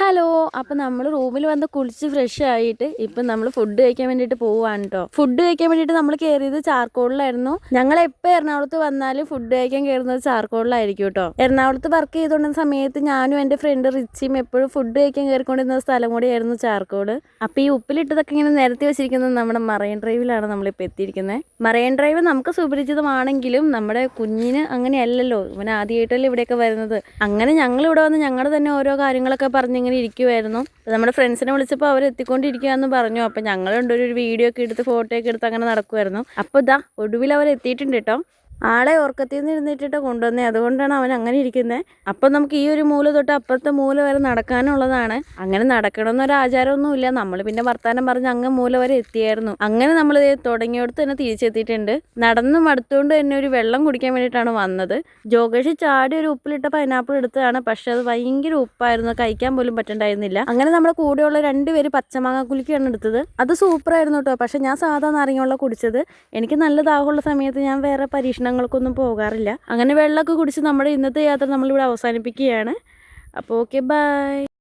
Hello, അപ്പം നമ്മൾ റൂമിൽ വന്ന് കുളിച്ച് ഫ്രഷ് ആയിട്ട് ഇപ്പം നമ്മൾ ഫുഡ് കഴിക്കാൻ വേണ്ടിയിട്ട് പോവുകയാണ് കേട്ടോ. ഫുഡ് കഴിക്കാൻ വേണ്ടിയിട്ട് നമ്മൾ കയറിയത് ചാർക്കോളിലായിരുന്നു. ഞങ്ങൾ എപ്പോൾ എറണാകുളത്ത് വന്നാലും ഫുഡ് കഴിക്കാൻ കയറുന്നത് ചാർക്കോളിലായിരിക്കും കേട്ടോ. എറണാകുളത്ത് വർക്ക് ചെയ്തുകൊണ്ടിരുന്ന സമയത്ത് ഞാനും എൻ്റെ ഫ്രണ്ട് റിച്ചിയും എപ്പോഴും ഫുഡ് കഴിക്കാൻ കയറിക്കൊണ്ടിരുന്ന സ്ഥലം കൂടിയായിരുന്നു ചാർക്കോട്. അപ്പോൾ ഈ ഉപ്പിലിട്ടതൊക്കെ ഇങ്ങനെ നിരത്തി വെച്ചിരിക്കുന്നത് നമ്മുടെ മറൈൻ ഡ്രൈവിലാണ് നമ്മളിപ്പോൾ എത്തിയിരിക്കുന്നത്. മറൈൻ ഡ്രൈവ് നമുക്ക് സുപരിചിതമാണെങ്കിലും നമ്മുടെ കുഞ്ഞിന് അങ്ങനെയല്ലല്ലോ. ഇവൻ ആദ്യമായിട്ടല്ലേ ഇവിടെയൊക്കെ വരുന്നത്. അങ്ങനെ ഞങ്ങൾ ഇവിടെ വന്ന് ഞങ്ങളുടെ തന്നെ ഓരോ കാര്യങ്ങളൊക്കെ പറഞ്ഞ് ഇങ്ങനെ ഇരിക്കുമായിരുന്നു. നമ്മുടെ ഫ്രണ്ട്സിനെ വിളിച്ചപ്പോൾ അവർ എത്തിക്കൊണ്ടിരിക്കുകയെന്ന് പറഞ്ഞു. അപ്പം ഞങ്ങൾ ഒരു വീഡിയോ ഒക്കെ എടുത്ത് ഫോട്ടോ ഒക്കെ എടുത്ത് അങ്ങനെ നടക്കുമായിരുന്നു. അപ്പോൾ ഇതാ ഒടുവിൽ അവർ എത്തിയിട്ടുണ്ട് കേട്ടോ. ആളെ ഉറക്കത്തിൽ നിന്ന് ഇരുന്നിട്ടിട്ട് കൊണ്ടുവന്നേ, അതുകൊണ്ടാണ് അവൻ അങ്ങനെ ഇരിക്കുന്നത്. അപ്പം നമുക്ക് ഈ ഒരു മൂല തൊട്ട് അപ്പുറത്തെ മൂല വരെ നടക്കാനുള്ളതാണ്. അങ്ങനെ നടക്കണമെന്നൊരു ആചാരമൊന്നുമില്ല. നമ്മൾ പിന്നെ വർത്താനം പറഞ്ഞ് അങ്ങ് മൂല വരെ എത്തിയായിരുന്നു. അങ്ങനെ നമ്മൾ തുടങ്ങിയോടത്ത് തന്നെ തിരിച്ചെത്തിയിട്ടുണ്ട്. നടന്ന് മടുത്തുകൊണ്ട് തന്നെ ഒരു വെള്ളം കുടിക്കാൻ വേണ്ടിയിട്ടാണ് വന്നത്. ജോഗേഷ് ചാടി ഒരു ഉപ്പിലിട്ട പൈനാപ്പിൾ എടുത്തതാണ്. പക്ഷെ അത് ഭയങ്കര ഉപ്പായിരുന്നു, കഴിക്കാൻ പോലും പറ്റണ്ടായിരുന്നില്ല. അങ്ങനെ നമ്മുടെ കൂടെയുള്ള 2 പേര് പച്ചമാങ്ങ കുലുക്കിയാണ് എടുത്തത്. അത് സൂപ്പറായിരുന്നു കേട്ടോ. പക്ഷെ ഞാൻ സാധാ നാരങ്ങ കുടിച്ചത്. എനിക്ക് നല്ല ദാഹമുള്ള സമയത്ത് ഞാൻ വേറെ പരീക്ഷണങ്ങൾക്കൊന്നും പോകാറില്ല. അങ്ങനെ വെള്ളമൊക്കെ കുടിച്ച് നമ്മുടെ ഇന്നത്തെ യാത്ര നമ്മളിവിടെ അവസാനിപ്പിക്കുകയാണ്. അപ്പോൾ ഓക്കെ, ബൈ.